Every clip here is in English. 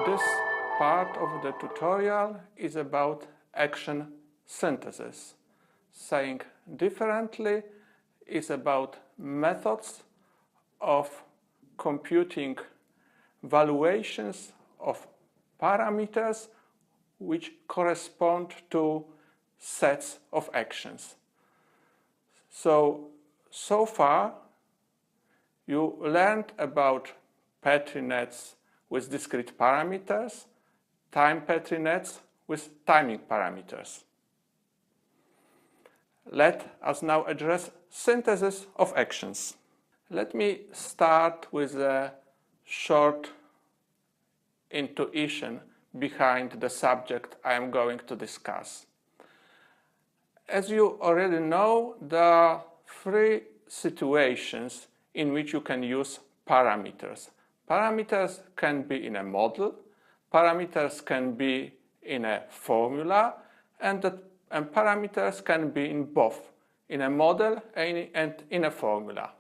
This part of the tutorial is about action synthesis. Saying differently, it's about methods of computing valuations of parameters which correspond to sets of actions. So far you learned about Petri nets with discrete parameters, time Petri nets with timing parameters. Let us now address synthesis of actions. Let me start with a short intuition behind the subject I am going to discuss. As you already know, there are three situations in which you can use parameters. Parameters can be in a model, parameters can be in a formula, and parameters can be in both, in a model and in a formula.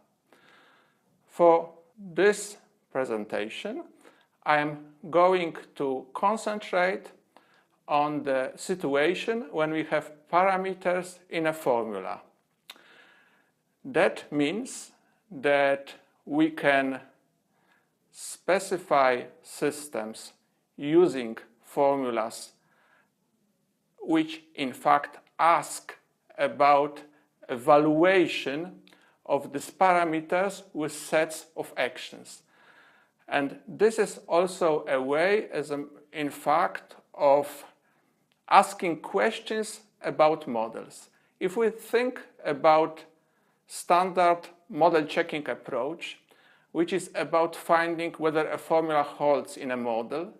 For this presentation, I am going to concentrate on the situation when we have parameters in a formula. That means that we can specify systems using formulas which in fact ask about evaluation of these parameters with sets of actions. And this is also a way, in fact, of asking questions about models. If we think about standard model checking approach, which is about finding whether a formula holds in a model,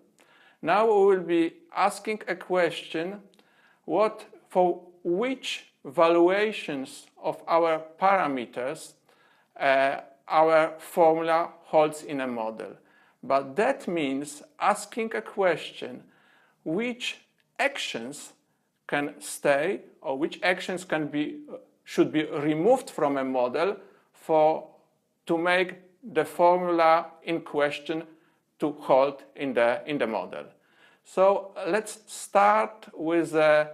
now we will be asking a question for which valuations of our parameters our formula holds in a model. But that means asking a question which actions can stay or which actions should be removed from a model to make the formula in question to hold in the model. So let's start with a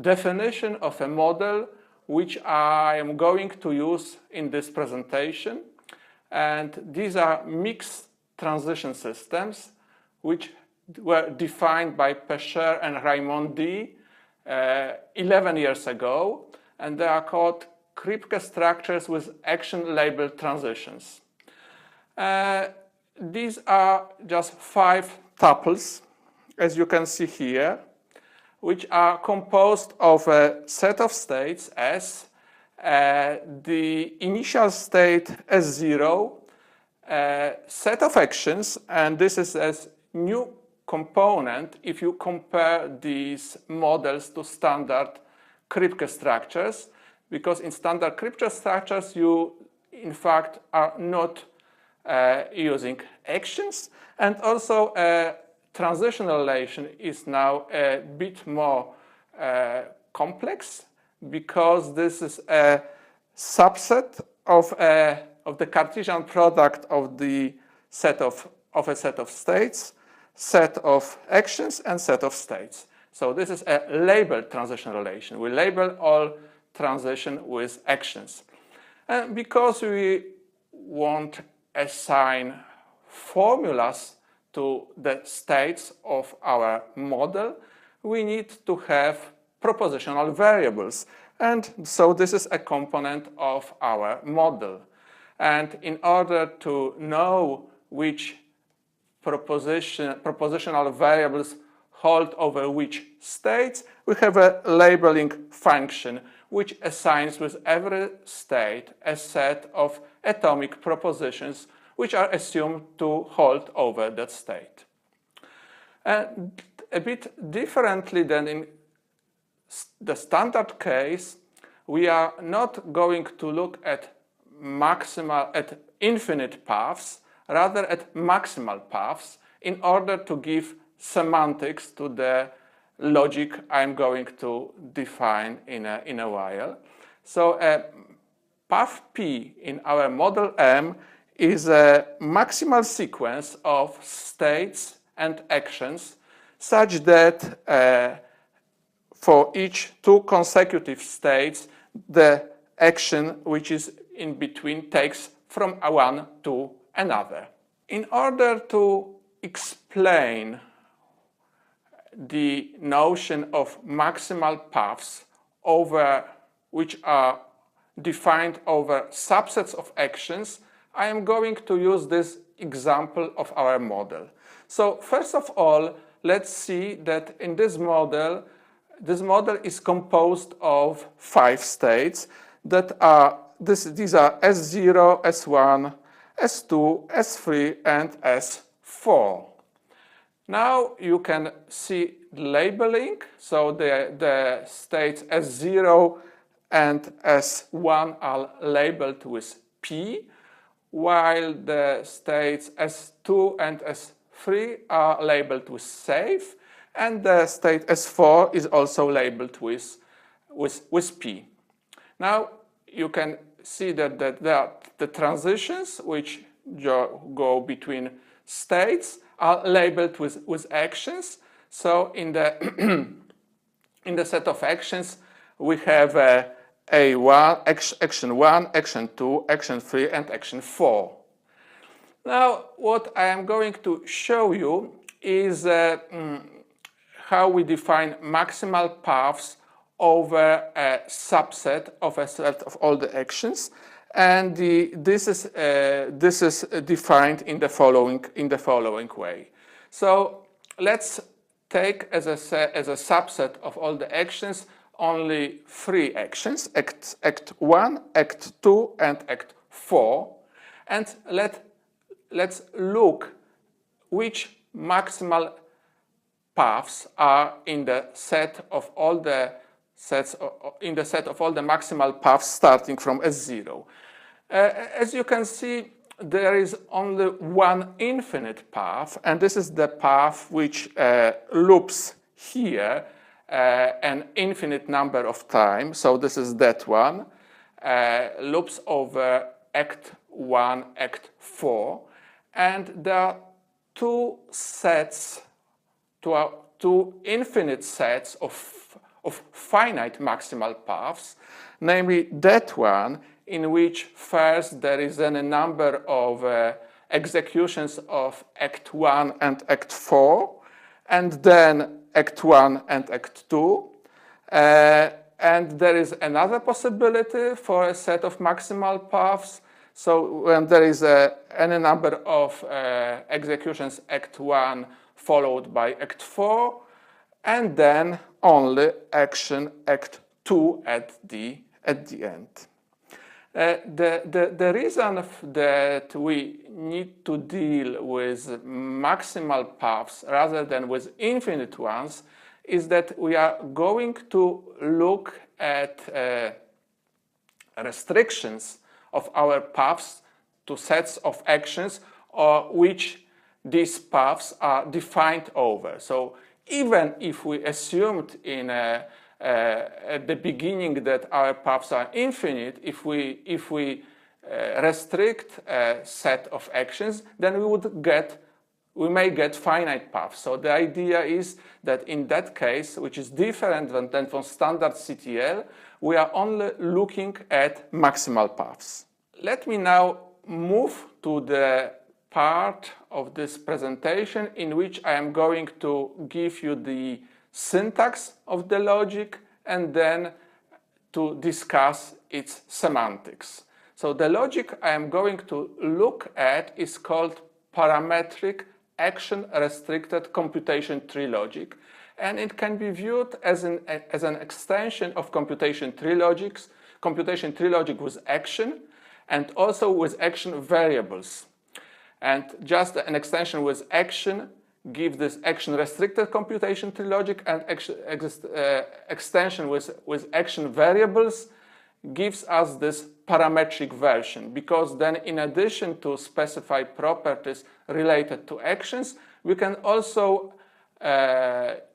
definition of a model which I am going to use in this presentation. And these are mixed transition systems which were defined by Pescher and Raimondi 11 years ago, and they are called Kripke structures with action-labeled transitions. These are just 5 tuples, as you can see here, which are composed of a set of states S, the initial state S0, set of actions, and this is a new component if you compare these models to standard Kripke structures, because in standard Kripke structures you in fact are not using actions, and also transitional relation is now a bit more complex, because this is a subset of the Cartesian product of the set of a set of states, set of actions, and set of states. So this is a labeled transition relation. We label all transition with actions. And because we won't assign formulas to the states of our model, we need to have propositional variables. And so this is a component of our model. And in order to know which propositional variables hold over which states, we have a labeling function which assigns with every state a set of atomic propositions which are assumed to hold over that state. And a bit differently than in the standard case, we are not going to look at infinite paths, rather at maximal paths, in order to give semantics to the logic I'm going to define in a while. So path P in our model M is a maximal sequence of states and actions such that for each two consecutive states, the action which is in between takes from one to another. In order to explain the notion of maximal paths over which are defined over subsets of actions, I am going to use this example of our model. So first of all, let's see that in this model is composed of 5 states that are, these are S0, S1, S2, S3, and S4. Now you can see labeling, so the states S0 and S1 are labeled with P, while the states S2 and S3 are labeled with safe, and the state S4 is also labeled with P. Now you can see that there are the transitions which go between states are labeled with actions. So in the in the set of actions we have A1, action 1, action 2, action 3, and action 4. Now what I am going to show you is how we define maximal paths over a subset of a set of all the actions, and this is defined in the following way. So let's take as a subset of all the actions only 3 actions: Act 1, Act 2, and Act 4, and let's look which maximal paths are in the set of all the maximal paths starting from S0. As you can see, there is only one infinite path, and this is the path which loops here an infinite number of times. So this is that one, loops over Act 1, Act 4, and there are two infinite sets of finite maximal paths, namely that one in which first there is a number of executions of Act 1 and Act 4, and then Act 1 and Act 2. And there is another possibility for a set of maximal paths. So when there is any number of executions Act 1 followed by Act 4, and then only action Act 2 at the end. The reason that we need to deal with maximal paths rather than with infinite ones is that we are going to look at restrictions of our paths to sets of actions or which these paths are defined over. So even if we assumed at the beginning that our paths are infinite, if we restrict a set of actions, then we may get finite paths. So the idea is that in that case, which is different than from standard CTL, we are only looking at maximal paths. Let me now move to the part of this presentation in which I am going to give you the syntax of the logic and then to discuss its semantics. So the logic I am going to look at is called parametric action-restricted computation tree logic, and it can be viewed as an extension of computation tree logic with action and also with action variables. And just an extension with action gives this action-restricted computation tree logic, and extension with action variables gives us this parametric version, because then in addition to specify properties related to actions, we can also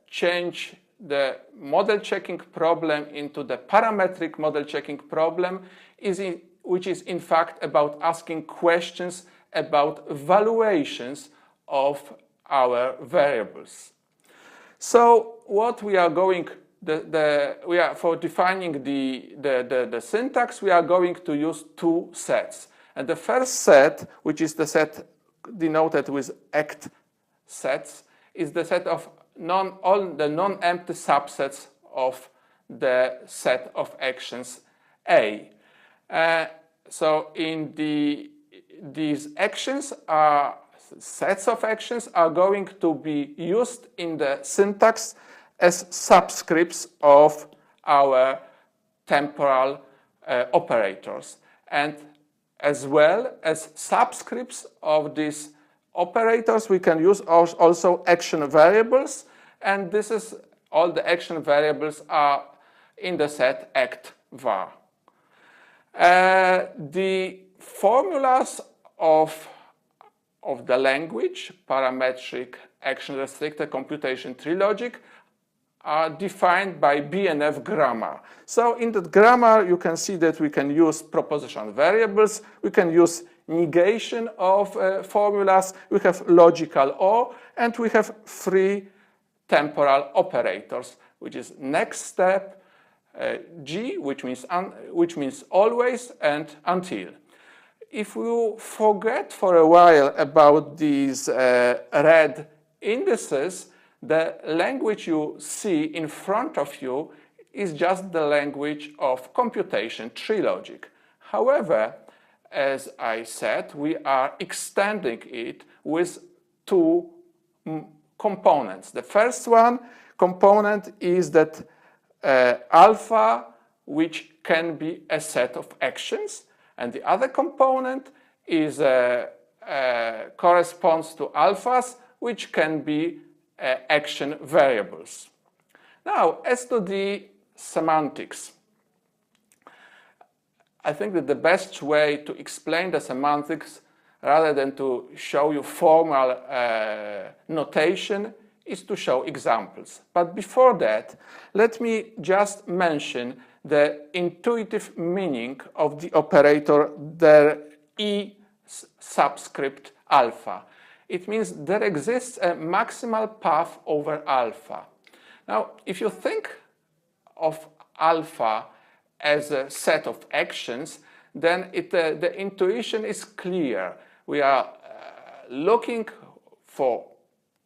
change the model checking problem into the parametric model checking problem, which is in fact about asking questions about valuations of our variables. So what we are going, for defining the syntax, we are going to use two sets. And the first set, which is the set denoted with ACT sets, is the set of all the non-empty subsets of the set of actions A. So in these actions sets of actions are going to be used in the syntax as subscripts of our temporal operators, and as well as subscripts of these operators we can use also action variables, and this is all the action variables are in the set act var. The formulas of the language, parametric action restricted computation tree logic, are defined by BNF grammar. So in that grammar you can see that we can use proposition variables, we can use negation of formulas, we have logical OR, and we have three temporal operators, which is next step, G, which means always, and until. If you forget for a while about these red indices, the language you see in front of you is just the language of computation tree logic. However, as I said, we are extending it with two components. The first component is that alpha, which can be a set of actions, and the other component is corresponds to alphas, which can be action variables. Now, as to the semantics, I think that the best way to explain the semantics, rather than to show you formal notation, is to show examples. But before that, let me just mention the intuitive meaning of the operator, the E subscript alpha. It means there exists a maximal path over alpha. Now, if you think of alpha as a set of actions, then the intuition is clear. We are looking for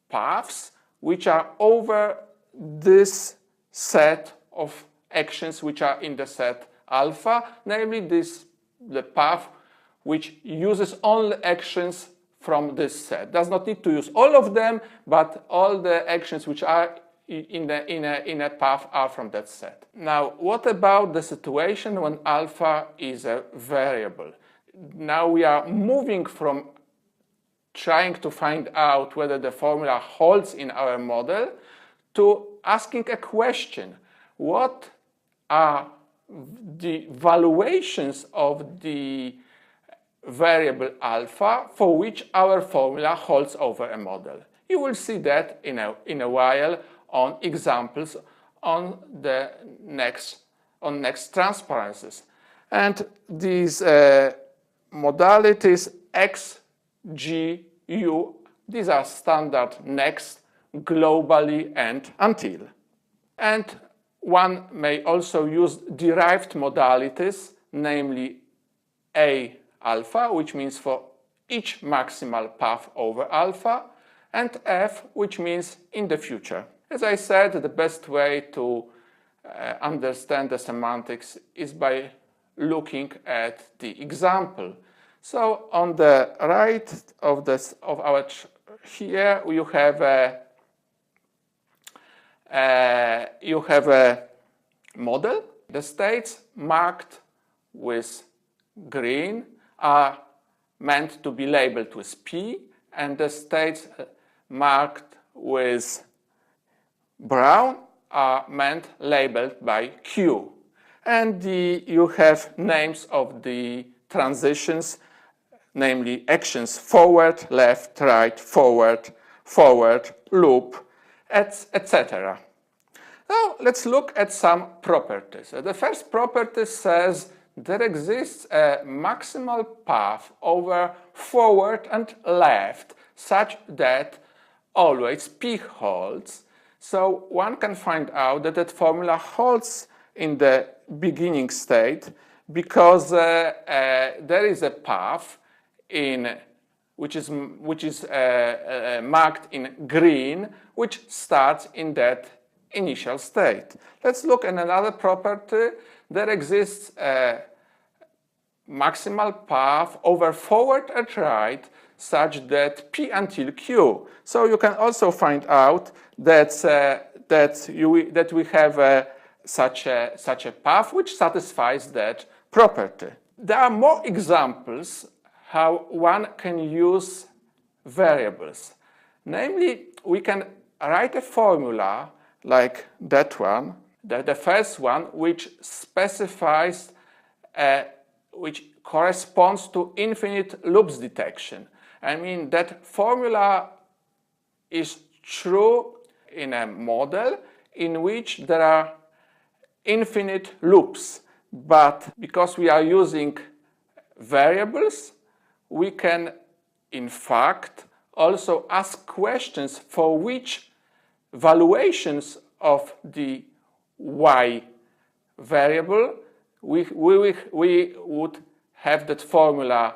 paths which are over this set of actions which are in the set alpha, namely the path which uses only actions from this set. Does not need to use all of them, but all the actions which are in a path are from that set. Now, what about the situation when alpha is a variable? Now we are moving from trying to find out whether the formula holds in our model to asking a question. What are the valuations of the variable alpha for which our formula holds over a model? You will see that in a while on examples on the next transparencies. And these modalities X, G, U, these are standard next, globally, and until. And one may also use derived modalities, namely A alpha, which means for each maximal path over alpha, and F, which means in the future. As I said, the best way to understand the semantics is by looking at the example. So on the right of our here you have a model. The states marked with green are meant to be labeled with P, and the states marked with brown are labeled by Q. And you have names of the transitions, namely actions forward, left, right, forward, loop, etc. Now let's look at some properties. The first property says there exists a maximal path over forward and left such that always P holds. So one can find out that that formula holds in the beginning state because there is a path which is marked in green, which starts in that initial state. Let's look at another property. There exists a maximal path over forward and right such that P until Q. So you can also find out that we have such a path which satisfies that property. There are more examples how one can use variables. Namely, we can write a formula like that one, the first one, which specifies, which corresponds to infinite loops detection. I mean, that formula is true in a model in which there are infinite loops, but because we are using variables, we can in fact also ask questions for which valuations of the y variable we would have that formula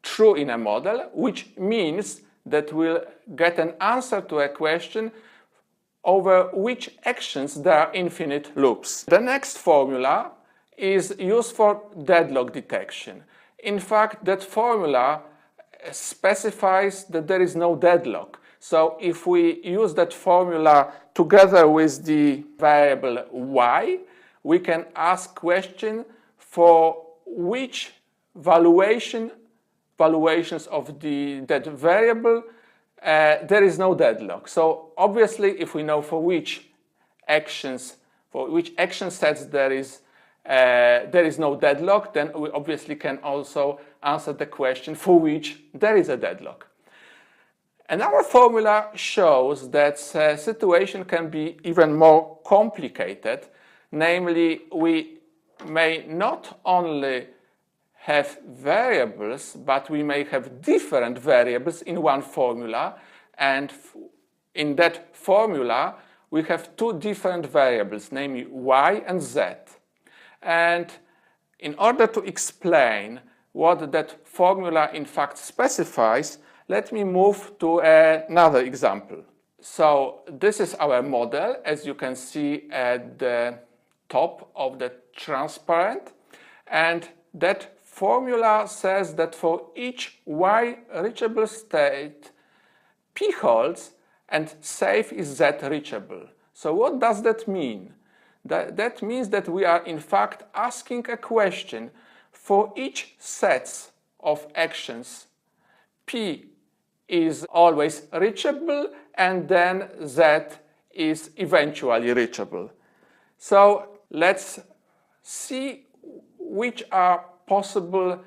true in a model, which means that we'll get an answer to a question over which actions there are infinite loops. The next formula is used for deadlock detection. In fact, that formula specifies that there is no deadlock. So if we use that formula together with the variable y, we can ask question for which valuations of that variable there is no deadlock. So obviously, if we know for which action sets there is no deadlock, then we obviously can also answer the question for which there is a deadlock. And our formula shows that situation can be even more complicated. Namely, we may not only have variables, but we may have different variables in one formula, and in that formula we have two different variables, namely y and z. And in order to explain what that formula in fact specifies, let me move to another example. So this is our model, as you can see at the top of the transparent, and that formula says that for each y reachable state, P holds and safe is Z reachable. So what does that mean? That means that we are in fact asking a question for each set of actions. P is always reachable and then Z is eventually reachable. So let's see which are possible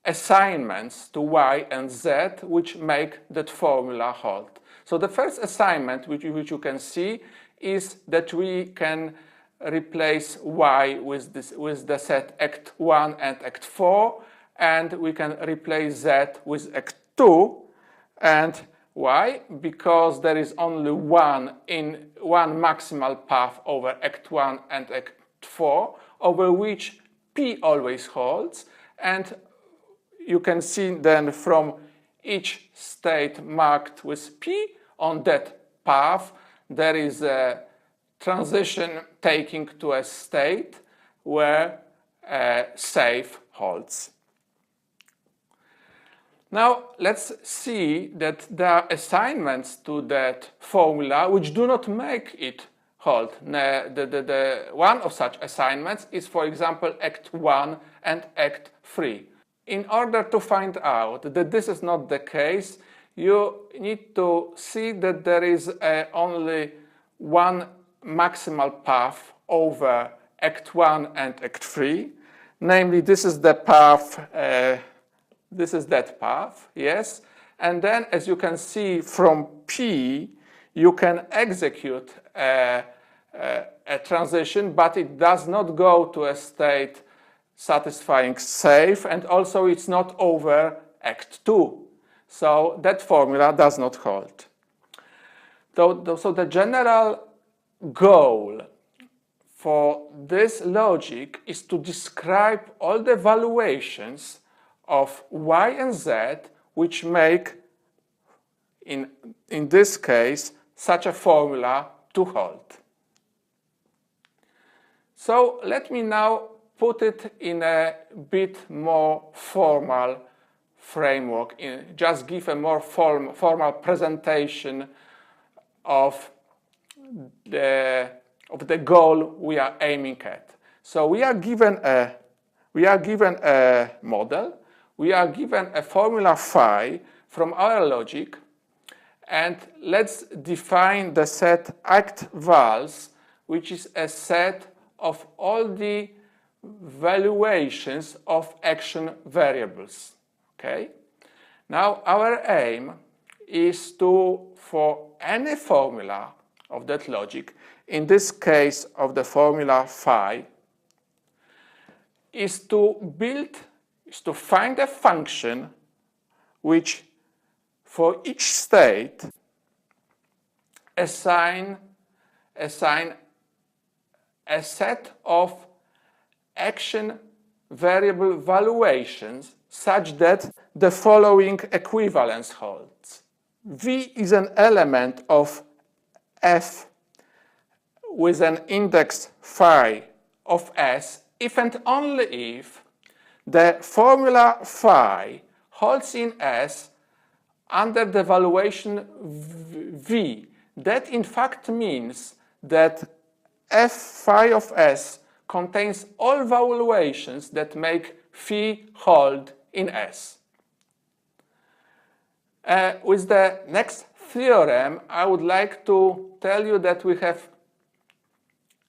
assignments to y and z which make that formula hold. So the first assignment which you can see is that we can replace y with the set act 1 and act 4, and we can replace z with act 2. And why? Because there is only one maximal path over act 1 and act 4 over which P always holds, and you can see then from each state marked with P on that path there is a transition taking to a state where safe holds. Now let's see that there are assignments to that formula which do not make it hold. One of such assignments is, for example, Act 1 and Act 3. In order to find out that this is not the case, you need to see that there is only one maximal path over Act 1 and Act 3. Namely, this is the path, this is that path, yes. And then, as you can see from P, you can execute a transition, but it does not go to a state satisfying safe, and also it's not over act 2. So that formula does not hold. So the general goal for this logic is to describe all the valuations of y and z which make, in this case, such a formula to hold. So let me now put it in a bit more formal framework, just give a more formal presentation of the goal we are aiming at. So we are given a model, we are given a formula phi from our logic, and let's define the set act vals, which is a set of all the valuations of action variables. Okay? Now our aim is to, for any formula of that logic, in this case of the formula phi, is to find a function which for each state assign a set of action variable valuations such that the following equivalence holds. V is an element of F with an index phi of S if and only if the formula phi holds in S under the valuation V. That in fact means that F phi of S contains all valuations that make phi hold in S. With the next theorem, I would like to tell you that we have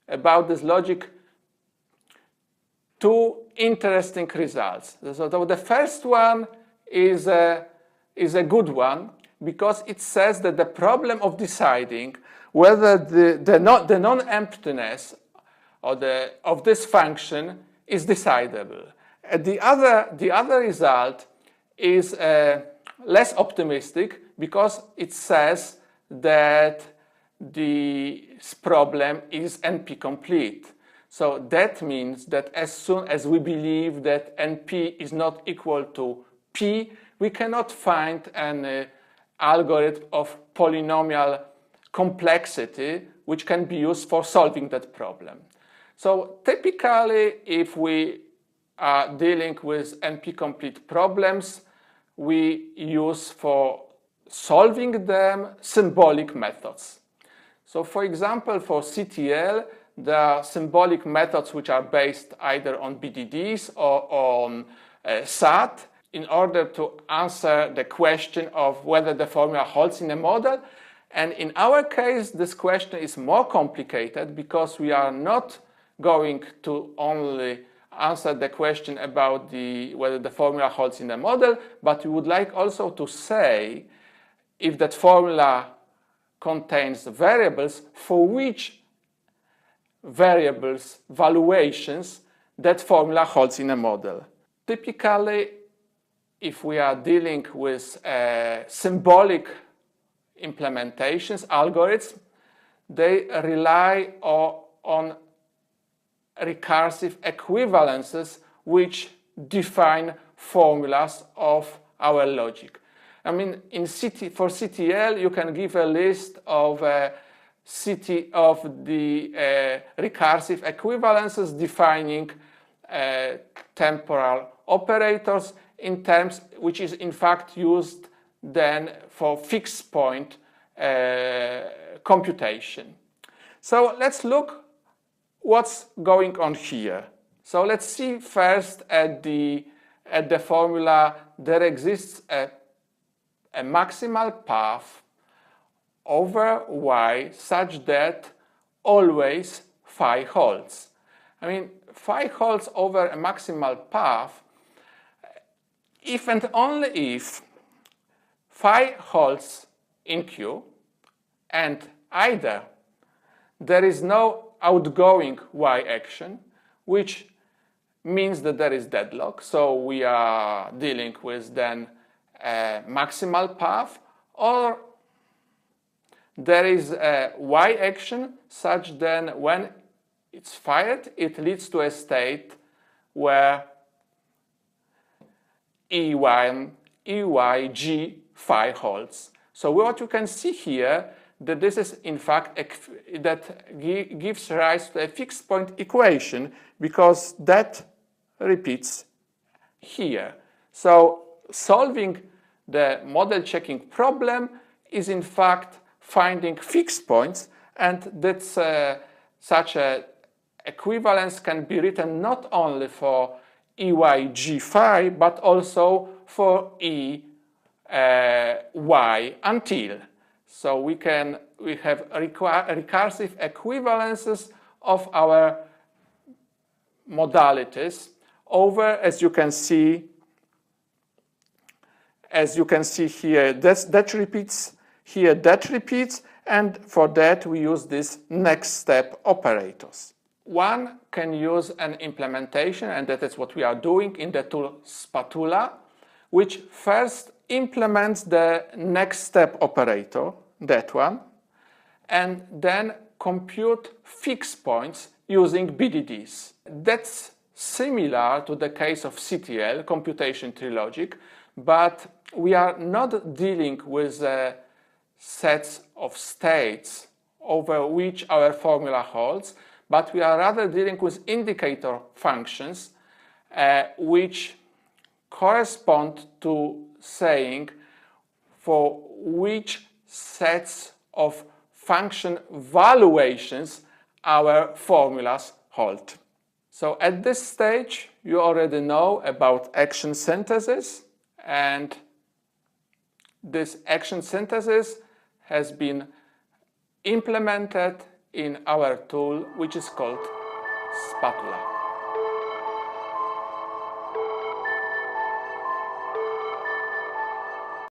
about this logic two interesting results. So the first one is a good one because it says that the problem of deciding whether the non-emptiness of this function is decidable. The other result is less optimistic because it says that this problem is NP-complete. So that means that as soon as we believe that NP is not equal to P, we cannot find an algorithm of polynomial complexity which can be used for solving that problem. So typically, if we are dealing with NP-complete problems, we use for solving them symbolic methods. So for example, for CTL, there are symbolic methods which are based either on BDDs or on SAT in order to answer the question of whether the formula holds in a model. And in our case, this question is more complicated because we are not going to only answer the question about whether the formula holds in a model, but we would like also to say if that formula contains variables for which variables valuations that formula holds in a model. Typically, if we are dealing with symbolic implementations, algorithms, they rely on recursive equivalences which define formulas of our logic. I mean, for CTL, you can give a list of the recursive equivalences defining temporal operators in terms which is in fact used then for fixed point computation. So let's look what's going on here. So let's see first at the formula. There exists a maximal path over y such that always phi holds. I mean, phi holds over a maximal path if and only if phi holds in Q and either there is no outgoing y action which means that there is deadlock, so we are dealing with then a maximal path, or there is a Y action such then when it's fired, it leads to a state where EYG phi holds. So what you can see here, that this is in fact that gives rise to a fixed point equation, because that repeats here. So solving the model checking problem is in fact finding fixed points, and that's such a equivalence can be written not only for EYG phi but also for EY until. So we have recursive equivalences of our modalities over, as you can see here, that repeats here, that repeats, and for that we use these next step operators. One can use an implementation, and that is what we are doing in the tool Spatula, which first implements the next step operator, that one, and then compute fixed points using BDDs. That's similar to the case of CTL, computation tree logic, but we are not dealing with sets of states over which our formula holds, but we are rather dealing with indicator functions which correspond to saying for which sets of function valuations our formulas hold. So at this stage you already know about action synthesis, and this action synthesis has been implemented in our tool, which is called Spatula.